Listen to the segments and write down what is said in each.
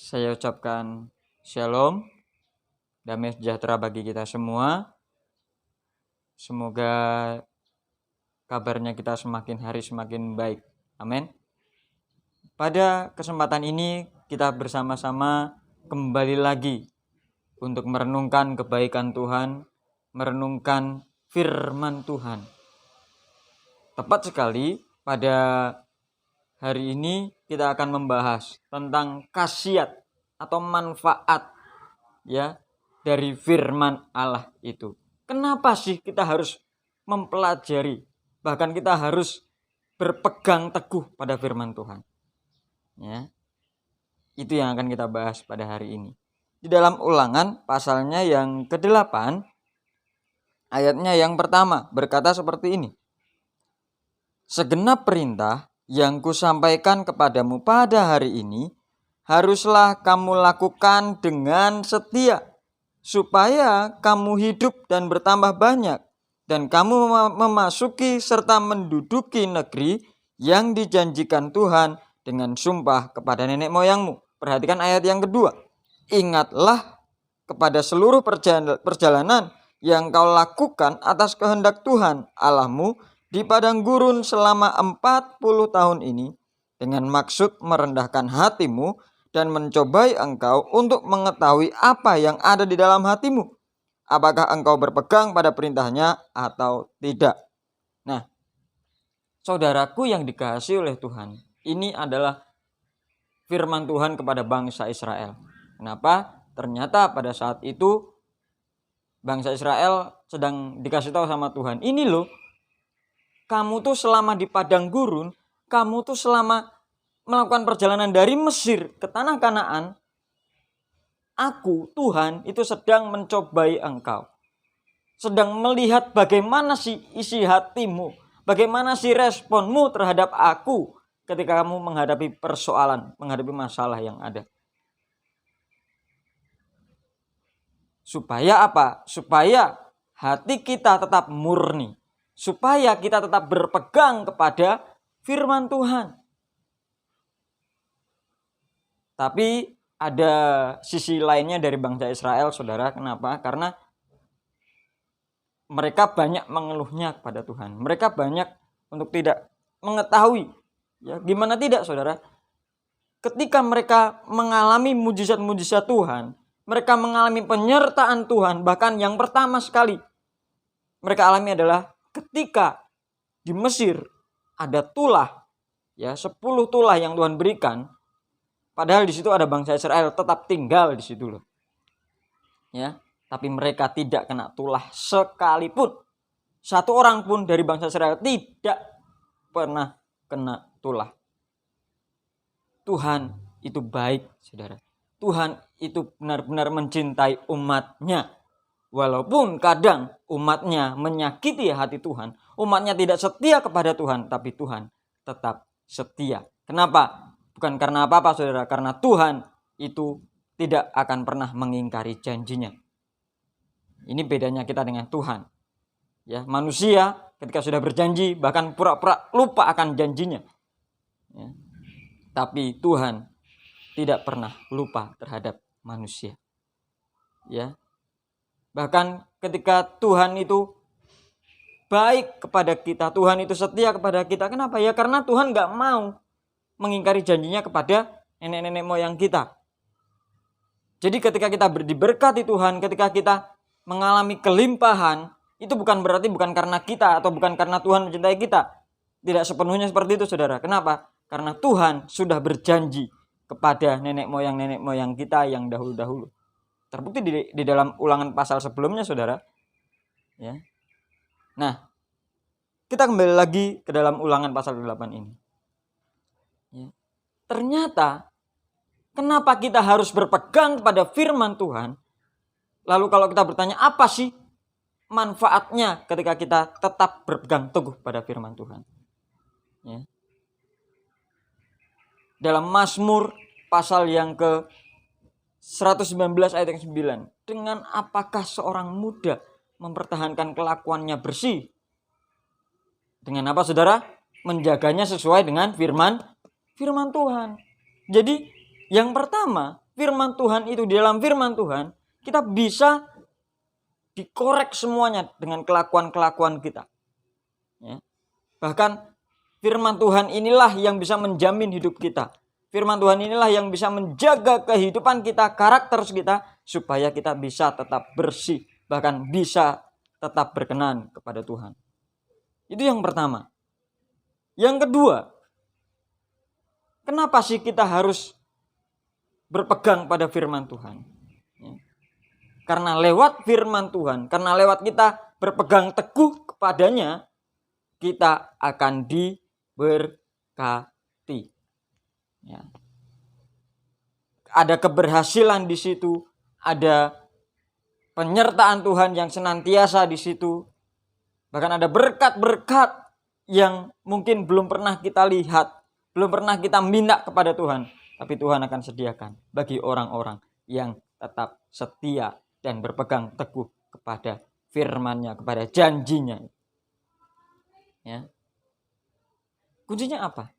Saya ucapkan shalom, damai sejahtera bagi kita semua. Semoga kabarnya kita semakin hari semakin baik. Amin. Pada kesempatan ini kita bersama-sama kembali lagi untuk merenungkan kebaikan Tuhan, merenungkan firman Tuhan. Tepat sekali pada hari ini kita akan membahas tentang khasiat atau manfaat ya dari firman Allah itu. Kenapa sih kita harus mempelajari, bahkan kita harus berpegang teguh pada firman Tuhan? Ya. Itu yang akan kita bahas pada hari ini. Di dalam Ulangan pasalnya yang ke-8 ayatnya yang pertama berkata seperti ini. Segenap perintah yang kusampaikan kepadamu pada hari ini haruslah kamu lakukan dengan setia, supaya kamu hidup dan bertambah banyak, dan kamu memasuki serta menduduki negeri yang dijanjikan Tuhan dengan sumpah kepada nenek moyangmu. Perhatikan ayat yang kedua. Ingatlah kepada seluruh perjalanan yang kau lakukan atas kehendak Tuhan Allahmu di padang gurun selama 40 tahun ini, dengan maksud merendahkan hatimu dan mencobai engkau untuk mengetahui apa yang ada di dalam hatimu, apakah engkau berpegang pada perintahnya atau tidak. Nah, saudaraku yang dikasihi oleh Tuhan, ini adalah firman Tuhan kepada bangsa Israel. Kenapa? Ternyata pada saat itu bangsa Israel sedang dikasih tahu sama Tuhan, ini loh, kamu tuh selama di padang gurun, kamu tuh selama melakukan perjalanan dari Mesir ke tanah Kanaan, aku, Tuhan, itu sedang mencobai engkau. Sedang melihat bagaimana sih isi hatimu, bagaimana sih responmu terhadap aku ketika kamu menghadapi persoalan, menghadapi masalah yang ada. Supaya apa? Supaya hati kita tetap murni. Supaya kita tetap berpegang kepada firman Tuhan. Tapi ada sisi lainnya dari bangsa Israel, saudara. Kenapa? Karena mereka banyak mengeluhnya kepada Tuhan. Mereka banyak untuk tidak mengetahui. Ya, gimana tidak, saudara? Ketika mereka mengalami mujizat-mujizat Tuhan, mereka mengalami penyertaan Tuhan. Bahkan yang pertama sekali mereka alami adalah ketika di Mesir ada tulah, ya 10 tulah yang Tuhan berikan, padahal di situ ada bangsa Israel tetap tinggal di situ loh, ya. Tapi mereka tidak kena tulah sekalipun. Satu orang pun dari bangsa Israel tidak pernah kena tulah. Tuhan itu baik, saudara. Tuhan itu benar-benar mencintai umatnya. Walaupun kadang umatnya menyakiti hati Tuhan, umatnya tidak setia kepada Tuhan, tapi Tuhan tetap setia. Kenapa? Bukan karena apa-apa, saudara, karena Tuhan itu tidak akan pernah mengingkari janjinya. Ini bedanya kita dengan Tuhan. Ya, manusia ketika sudah berjanji bahkan pura-pura lupa akan janjinya. Ya. Tapi Tuhan tidak pernah lupa terhadap manusia. Ya. Bahkan ketika Tuhan itu baik kepada kita, Tuhan itu setia kepada kita. Kenapa? Ya karena Tuhan gak mau mengingkari janjinya kepada nenek-nenek moyang kita. Jadi ketika kita diberkati Tuhan, ketika kita mengalami kelimpahan, itu bukan berarti bukan karena kita atau bukan karena Tuhan mencintai kita. Tidak sepenuhnya seperti itu, saudara. Kenapa? Karena Tuhan sudah berjanji kepada nenek moyang kita yang dahulu-dahulu. Terbukti di dalam Ulangan pasal sebelumnya, saudara. Ya. Nah, kita kembali lagi ke dalam Ulangan pasal 8 ini. Ya. Ternyata, kenapa kita harus berpegang kepada firman Tuhan? Lalu kalau kita bertanya, apa sih manfaatnya ketika kita tetap berpegang teguh pada firman Tuhan? Ya. Dalam Mazmur pasal yang ke 119 ayat yang 9. Dengan apakah seorang muda mempertahankan kelakuannya bersih? Dengan apa, saudara? Menjaganya sesuai dengan firman Tuhan. Jadi yang pertama, firman Tuhan itu, di dalam firman Tuhan kita bisa dikorek semuanya dengan kelakuan-kelakuan kita. Ya. Bahkan firman Tuhan inilah yang bisa menjamin hidup kita. Firman Tuhan inilah yang bisa menjaga kehidupan kita, karakter kita, supaya kita bisa tetap bersih, bahkan bisa tetap berkenan kepada Tuhan. Itu yang pertama. Yang kedua, kenapa sih kita harus berpegang pada firman Tuhan? Karena lewat firman Tuhan, karena lewat kita berpegang teguh kepadanya, kita akan diberkati. Ya. Ada keberhasilan di situ, ada penyertaan Tuhan yang senantiasa di situ. Bahkan ada berkat-berkat yang mungkin belum pernah kita lihat, belum pernah kita minta kepada Tuhan, tapi Tuhan akan sediakan bagi orang-orang yang tetap setia dan berpegang teguh kepada firman-Nya, kepada janjinya. Ya. Kuncinya apa?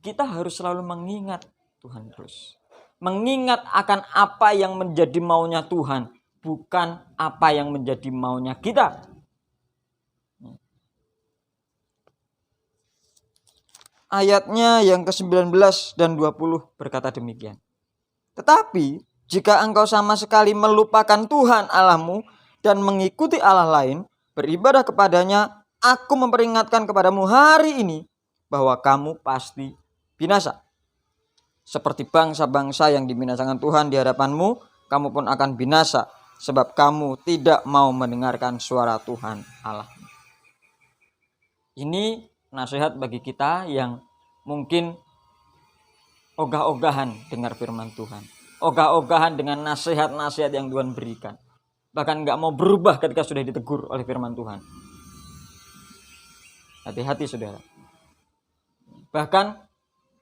Kita harus selalu mengingat Tuhan terus. Mengingat akan apa yang menjadi maunya Tuhan, bukan apa yang menjadi maunya kita. Ayatnya yang ke-19 dan 20 berkata demikian. Tetapi jika engkau sama sekali melupakan Tuhan Allahmu dan mengikuti Allah lain, beribadah kepadanya, aku memperingatkan kepadamu hari ini bahwa kamu pasti binasa. Seperti bangsa-bangsa yang dibinasakan Tuhan di hadapanmu, kamu pun akan binasa, sebab kamu tidak mau mendengarkan suara Tuhan Allah. Ini nasihat bagi kita yang mungkin ogah-ogahan dengar firman Tuhan, ogah-ogahan dengan nasihat-nasihat yang Tuhan berikan, bahkan gak mau berubah ketika sudah ditegur oleh firman Tuhan. Hati-hati saudara. Bahkan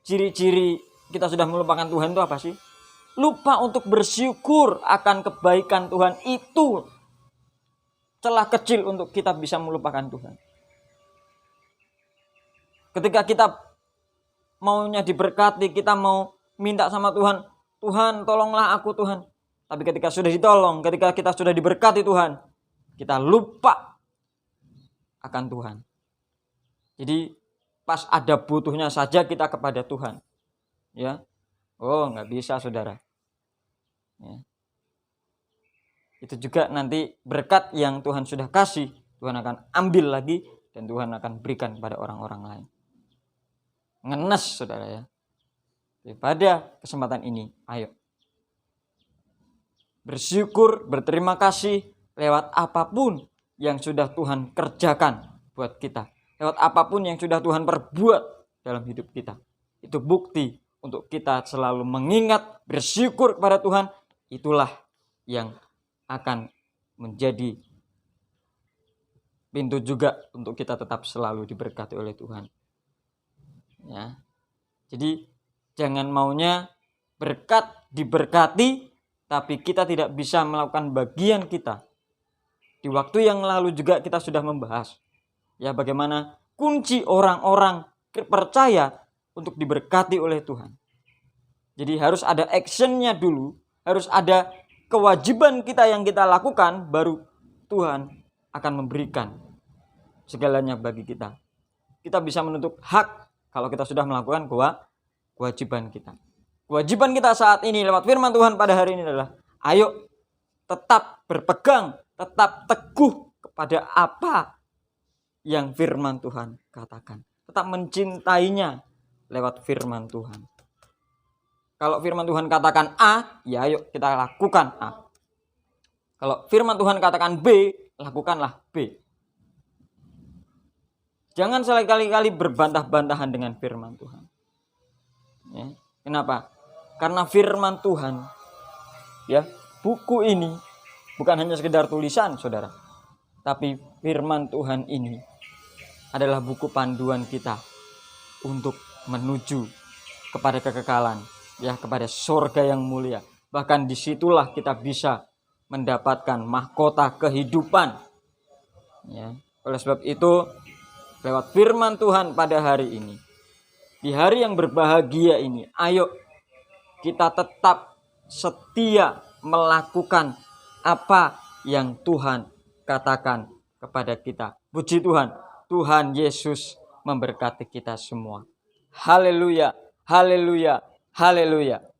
ciri-ciri kita sudah melupakan Tuhan itu apa sih? Lupa untuk bersyukur akan kebaikan Tuhan. Itu celah kecil untuk kita bisa melupakan Tuhan. Ketika kita maunya diberkati, kita mau minta sama Tuhan, Tuhan tolonglah aku Tuhan. Tapi ketika sudah ditolong, ketika kita sudah diberkati Tuhan, kita lupa akan Tuhan. Jadi pas ada butuhnya saja kita kepada Tuhan. Ya. Oh, nggak bisa saudara. Ya. Itu juga nanti berkat yang Tuhan sudah kasih, Tuhan akan ambil lagi dan Tuhan akan berikan kepada orang-orang lain. Ngenes saudara ya. Pada kesempatan ini, ayo bersyukur, berterima kasih lewat apapun yang sudah Tuhan kerjakan buat kita. Lewat apapun yang sudah Tuhan perbuat dalam hidup kita. Itu bukti untuk kita selalu mengingat, bersyukur kepada Tuhan. Itulah yang akan menjadi pintu juga untuk kita tetap selalu diberkati oleh Tuhan. Ya. Jadi jangan maunya berkat diberkati, tapi kita tidak bisa melakukan bagian kita. Di waktu yang lalu juga kita sudah membahas ya bagaimana kunci orang-orang percaya untuk diberkati oleh Tuhan. Jadi harus ada actionnya dulu, harus ada kewajiban kita yang kita lakukan, baru Tuhan akan memberikan segalanya bagi kita. Kita bisa menuntut hak kalau kita sudah melakukan kewajiban kita. Kewajiban kita saat ini lewat firman Tuhan pada hari ini adalah ayo tetap berpegang, tetap teguh kepada apa yang firman Tuhan katakan. Tetap mencintainya lewat firman Tuhan. Kalau firman Tuhan katakan A, ya ayo kita lakukan A. Kalau firman Tuhan katakan B, lakukanlah B. Jangan sekali-kali berbantah-bantahan dengan firman Tuhan. Ya, kenapa? Karena firman Tuhan, ya, buku ini bukan hanya sekedar tulisan, saudara. Tapi firman Tuhan ini adalah buku panduan kita untuk menuju kepada kekekalan, ya, kepada surga yang mulia. Bahkan disitulah kita bisa mendapatkan mahkota kehidupan. Ya, oleh sebab itu, lewat firman Tuhan pada hari ini, di hari yang berbahagia ini, ayo kita tetap setia melakukan apa yang Tuhan katakan kepada kita. Puji Tuhan, Tuhan Yesus memberkati kita semua. Haleluya, haleluya, haleluya.